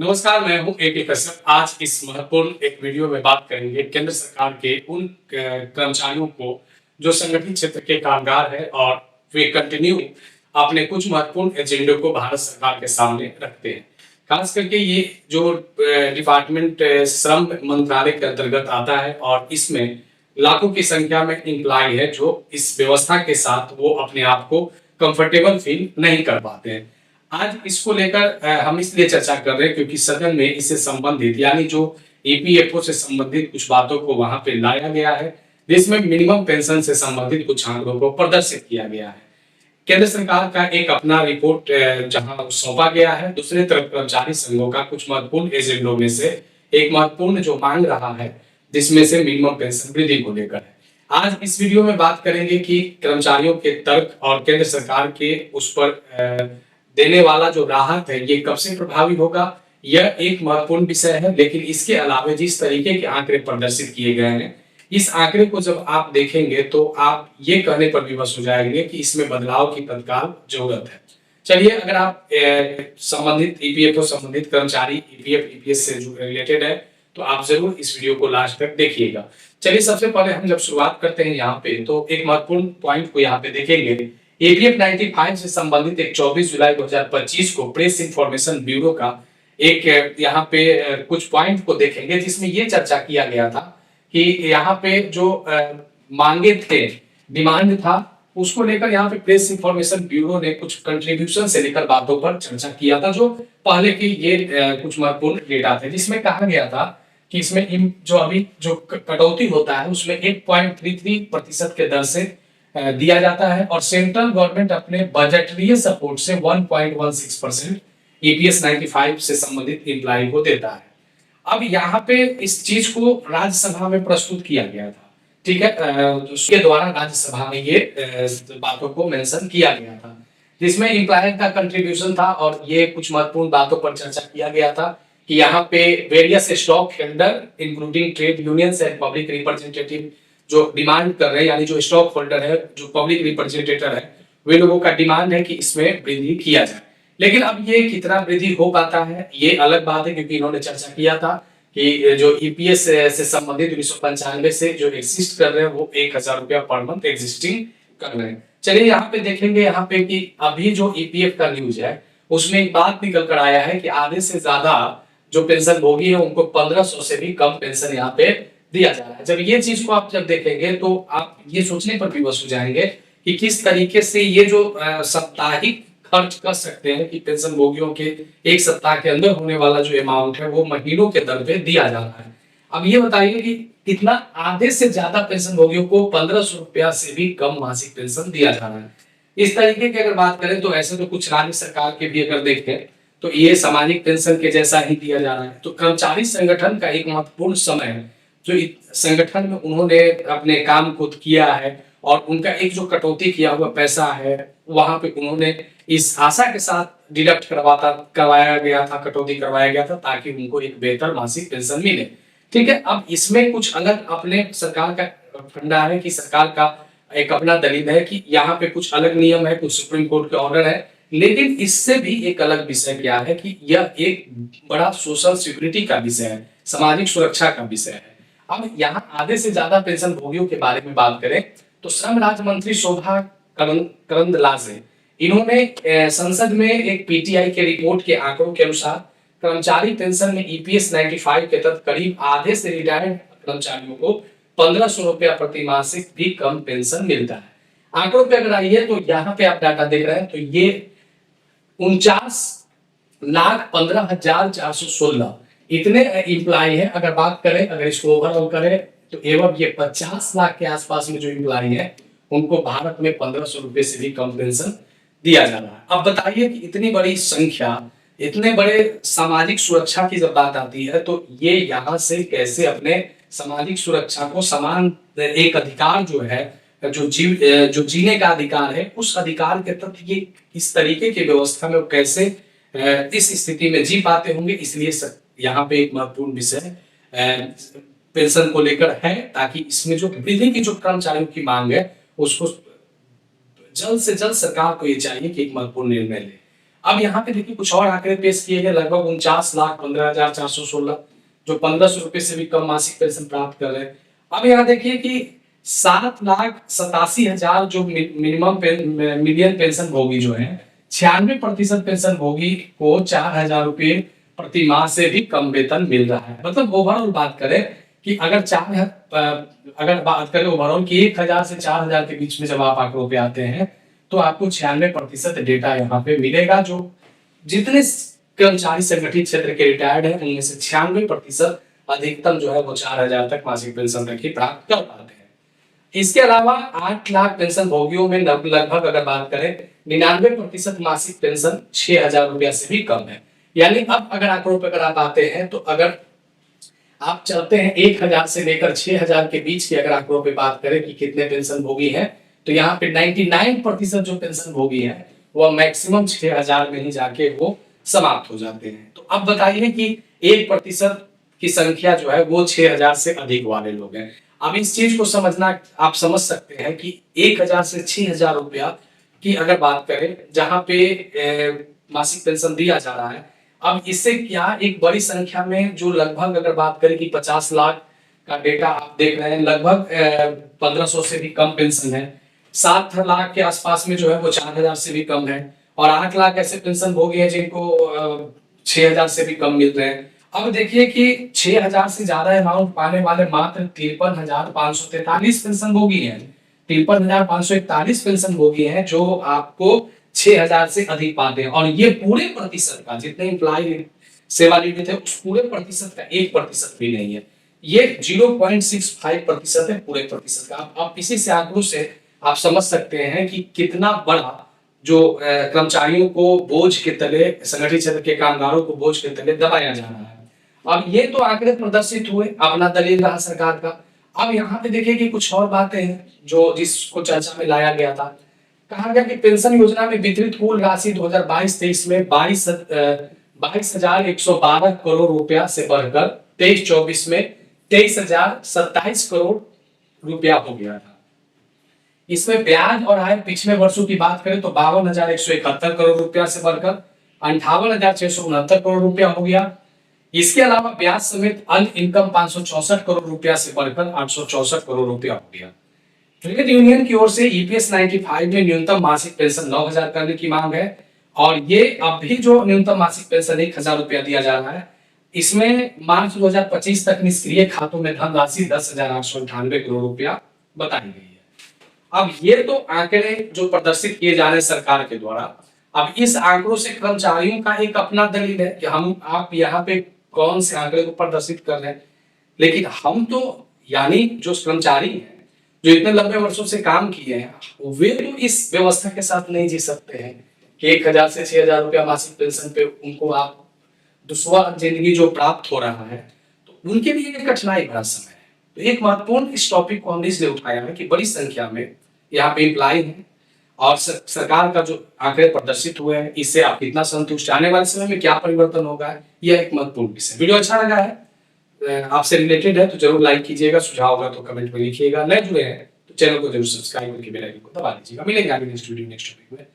नमस्कार, मैं हूं एके कश्यप। आज इस महत्वपूर्ण एक वीडियो में बात करेंगे केंद्र सरकार के उन कर्मचारियों को जो संगठित क्षेत्र के कामगार हैं और वे कंटिन्यू अपने कुछ महत्वपूर्ण एजेंडे को भारत सरकार के सामने रखते हैं। खास करके ये जो डिपार्टमेंट श्रम मंत्रालय के अंतर्गत आता है और इसमें लाखों की संख्या में एम्प्लॉय है जो इस व्यवस्था के साथ वो अपने आप को कंफर्टेबल फील नहीं कर पाते हैं। आज इसको लेकर हम इसलिए चर्चा कर रहे हैं क्योंकि सदन में इससे संबंधित यानी जो ईपीएफओ से संबंधित कुछ बातों को वहां पे लाया गया है, जिसमें मिनिमम पेंशन से संबंधित कुछ आंकड़ों को प्रदर्शित किया गया है। केंद्र सरकार का एक अपना रिपोर्ट जहां सौंपा गया है, दूसरी तरफ कर्मचारी संघों का कुछ महत्वपूर्ण एजेंडों में से एक महत्वपूर्ण जो मांग रहा है, जिसमें से मिनिमम पेंशन वृद्धि को लेकर है। आज इस वीडियो में बात करेंगे कि कर्मचारियों के तर्क और केंद्र सरकार के उस पर देने वाला जो राहत है ये कब से प्रभावी होगा, यह एक महत्वपूर्ण विषय है। लेकिन इसके अलावा जिस तरीके के आंकड़े प्रदर्शित किए गए हैं, इस आंकड़े को जब आप देखेंगे तो आप ये कहने पर विवश हो जाएंगे कि इसमें बदलाव की तत्काल जरूरत है। चलिए, अगर आप संबंधित ईपीएफओ संबंधित कर्मचारी ईपीएफ ईपीएस से जो रिलेटेड है तो आप जरूर इस वीडियो को लास्ट तक देखिएगा। चलिए, सबसे पहले हम जब शुरुआत करते हैं यहाँ पे तो एक महत्वपूर्ण पॉइंट को यहाँ पे देखेंगे। एपीएफ 95 से संबंधित एक 24 जुलाई 2025 को प्रेस इंफॉर्मेशन ब्यूरो का एक यहाँ पे कुछ पॉइंट को देखेंगे, जिसमें ये चर्चा किया गया था कि यहाँ पे जो मांगे थे, डिमांड था, उसको लेकर यहाँ पे प्रेस इंफॉर्मेशन ब्यूरो ने कुछ कंट्रीब्यूशन से लेकर बातों पर चर्चा किया था, जो पहले की ये कुछ महत्वपूर्ण डेटा थे, जिसमें कहा गया था कि इसमें जो अभी जो कटौती होता है उसमें 8.33% के दर से दिया जाता है और सेंट्रल गवर्नमेंट अपने बजटीय सपोर्ट से 1.16% ईपीएस 95 से संबंधित एम्प्लॉय को देता है। अब यहाँ पे इस चीज को राज्यसभा में प्रस्तुत किया गया था, ठीक है, उसके द्वारा राज्यसभा में ये बातों को मेंशन किया गया था, जिसमें एम्प्लॉयर का कंट्रीब्यूशन था और ये कुछ महत्वपूर्ण बातों पर चर्चा किया गया था कि यहाँ पे various stock holder including trade unions and public representative जो डिमांड कर रहे हैं, यानी जो स्टॉक होल्डर है, जो पब्लिक रिप्रेजेंटेटिव है, वे लोगों का डिमांड है कि इसमें वृद्धि किया जाए। लेकिन अब ये कितना वृद्धि हो पाता है ये अलग बात है, क्योंकि इन्होंने चर्चा किया था कि जो ईपीएस से संबंधित 1995 से जो एग्जिस्ट कर रहे हैं वो 1000 रुपया पर मंथ एग्जिस्टिंग कर रहे हैं। चलिए, यहाँ पे देखेंगे यहाँ पे कि अभी जो ईपीएफ का न्यूज है उसमें एक बात निकल कर आया है कि आधे से ज्यादा जो पेंशन भोगी है उनको 1500 से भी कम पेंशन यहाँ पे दिया जा रहा है। जब ये चीज को आप जब देखेंगे तो आप ये सोचने पर विवश हो जाएंगे कि किस तरीके से ये जो साप्ताहिक खर्च कर सकते हैं कि पेंशन भोगियों के एक सप्ताह के अंदर होने वाला जो अमाउंट है वो महीनों के दर पे दिया जा रहा है। अब ये बताइए कि कितना आधे से ज्यादा पेंशन भोगियों को 1500 रुपया से भी कम मासिक पेंशन दिया जा रहा है। इस तरीके की अगर बात करें तो ऐसे तो कुछ राज्य सरकार के भी अगर देखें तो ये सामाजिक पेंशन के जैसा ही दिया जा रहा है। तो कर्मचारी संगठन का एक महत्वपूर्ण समय है जो संगठन में उन्होंने अपने काम खुद किया है और उनका एक जो कटौती किया हुआ पैसा है वहां पे उन्होंने इस आशा के साथ डिडक्ट करवाया गया था, कटौती करवाया गया था ताकि उनको एक बेहतर मासिक पेंशन मिले। ठीक है, अब इसमें कुछ अलग अपने सरकार का फंडा है कि सरकार का एक अपना दलील है कि यहाँ पे कुछ अलग नियम है, कुछ सुप्रीम कोर्ट के ऑर्डर है, लेकिन इससे भी एक अलग विषय क्या है कि यह एक बड़ा सोशल सिक्योरिटी का विषय है, सामाजिक सुरक्षा का विषय है। अब यहाँ आधे से ज्यादा पेंशन भोगियों के बारे में बात करें तो श्रम राज्य मंत्री शोभा करंदलाजे इन्होंने संसद में एक पीटीआई के रिपोर्ट के आंकड़ों के अनुसार कर्मचारी पेंशन में ईपीएस 95 के तहत करीब आधे से रिटायर्ड कर्मचारियों को 1500 रुपया प्रति मासिक भी कम पेंशन मिलता है। आंकड़ों पे अगर आइए तो यहाँ पे आप डाटा देख रहे हैं तो ये 49,15,416 इतने एम्प्लॉय है। अगर बात करें, अगर इसको ओवरऑल करें तो एवं ये 50 लाख के आसपास में जो एम्प्लॉय है उनको भारत में 1500 रुपए से भी कम पेंशन दिया जा रहा है। अब बताइए कि इतनी बड़ी संख्या, इतने बड़े सामाजिक सुरक्षा की जब बात आती है तो ये यहाँ से कैसे अपने सामाजिक सुरक्षा को समान एक अधिकार जो है, जो जीने का अधिकार है, उस अधिकार के तहत ये इस तरीके की व्यवस्था में कैसे इस स्थिति में जी पाते होंगे। इसलिए यहाँ पे एक महत्वपूर्ण विषय पेंशन को लेकर है, ताकि इसमें जो वृद्धि की जो कर्मचारियों की मांग है उसको जल्द से जल्द सरकार को ये चाहिए कि एक महत्वपूर्ण निर्णय ले। अब यहाँ पे देखिए कुछ और आंकड़े पेश किए गए, लगभग 49,15,416 जो 1500 रुपए से भी कम मासिक पेंशन प्राप्त कर रहे हैं। अब यहाँ देखिए कि 7,87,000 जो मिनिमम मीडियन पेंशन भोगी जो है, 96% पेंशन भोगी को 4,000 रुपए प्रति माह से भी कम वेतन मिल रहा है। मतलब ओवरऑल बात करें कि अगर बात करें ओवरऑल की 1,000 से 4,000 के बीच में जब आप आंकड़ों पे आते हैं तो आपको 96% डेटा यहाँ पे मिलेगा। जो जितने कर्मचारी संगठित क्षेत्र के रिटायर्ड है उनमें से 96% अधिकतम जो है वो 4,000 तक मासिक पेंशन तक ही प्राप्त कर पाते हैं। इसके अलावा 8 लाख पेंशन भोगियों में लगभग अगर बात करें 99% मासिक पेंशन 6,000 रुपया से भी कम है। यानी अब अगर आंकड़ों पर अगर आप आते हैं तो अगर आप चलते हैं 1,000 से लेकर 6,000 के बीच की अगर आंकड़ों पे बात करें कि कितने पेंशन भोगी हैं, तो यहाँ पे 99% जो पेंशन भोगी है वह मैक्सिमम 6,000 में ही जाके वो समाप्त हो जाते हैं। तो अब बताइए कि 1% की संख्या जो है वो 6,000 से अधिक वाले लोग हैं। अब इस चीज को समझना आप समझ सकते हैं कि 1,000 से 6,000 रुपया की अगर बात करें जहां पे मासिक पेंशन दिया जा रहा है, अब इससे क्या एक बड़ी संख्या में जो लगभग अगर बात करें कि 50 लाख का डेटा आप देख रहे हैं, लगभग 1,500 से भी कम पेंशन है। 7 लाख के आसपास में जो है वो 4,000 से भी कम है और 8 लाख ऐसे पेंशन भोगी हैं जिनको 6,000 से भी कम मिल रहे हैं। अब देखिए कि 6,000 से ज्यादा अमाउंट पाने वाले मात्र 53,543 पेंशन भोगी हैं। 53,541 पेंशन भोगी हैं जो आपको 6,000 से अधिक पाते हैं और ये पूरे प्रतिशत का जितने एम्प्लॉय सेवानिवृत्त है उस पूरे प्रतिशत का 1% भी नहीं है। ये 0.65% है पूरे प्रतिशत का। अब इसी से आंकड़ों से आप समझ सकते हैं कि कितना बड़ा जो कर्मचारियों को बोझ के तले, संगठित क्षेत्र के कामगारों को बोझ के तले दबाया जा रहा है। अब ये तो आंकड़े प्रदर्शित हुए, अपना दलील रहा सरकार का। अब यहाँ पे देखिए कि कुछ और बातें हैं जो जिसको चर्चा में लाया गया था। कहा गया कि पेंशन योजना में वितरित कुल राशि 2022-23 में 22,112 करोड़ रुपया से बढ़कर 23-24 में 23,027 करोड़ रुपया हो गया था। इसमें ब्याज और आय पिछले वर्षों की बात करें तो 52,171 करोड़ रुपया से बढ़कर 58,669 करोड़ रुपया हो गया। इसके अलावा ब्याज समेत अन्य इनकम 564 करोड़ रुपया से बढ़कर 864 करोड़ रुपया हो गया। क्रिकेट यूनियन की ओर से ईपीएस 95 में न्यूनतम मासिक पेंशन 9,000 करने की मांग है और ये अब भी जो न्यूनतम मासिक पेंशन 1,000 रुपया दिया जा रहा है, इसमें मार्च 2025 तक निष्क्रिय खातों में धनराशि 10,898 करोड़ रुपया बताई गई है। अब ये तो आंकड़े जो प्रदर्शित किए जा रहे हैं सरकार के द्वारा। अब इस आंकड़ों से कर्मचारियों का एक अपना दलील है कि आप यहाँ पे कौन से आंकड़े को प्रदर्शित कर रहे हैं, लेकिन हम तो यानी जो कर्मचारी हैं जो इतने लंबे वर्षों से काम किए हैं वे तो इस व्यवस्था के साथ नहीं जी सकते हैं कि 1,000 से 6,000 रुपया मासिक पेंशन पे उनको आप दुश्वार जिंदगी जो प्राप्त हो रहा है, तो उनके लिए एक कठिनाई भरा समय है। तो एक महत्वपूर्ण इस टॉपिक को हमने इसलिए उठाया है कि बड़ी संख्या में यहाँ पे एम्प्लॉय हैं और सरकार का जो आंकड़े प्रदर्शित हुए हैं इससे आप कितना संतुष्ट, आने वाले समय में क्या परिवर्तन होगा, यह एक महत्वपूर्ण विषय। वीडियो अच्छा लगा है, आपसे रिलेटेड है तो जरूर लाइक कीजिएगा, सुझाव होगा तो कमेंट में लिखिएगा। नए जुड़े हैं तो चैनल को जरूर सब्सक्राइब करके बेल आइकन को दबा दीजिएगा। मिलेंगे आगे नेक्स्ट वीडियो नेक्स्ट टॉपिक में।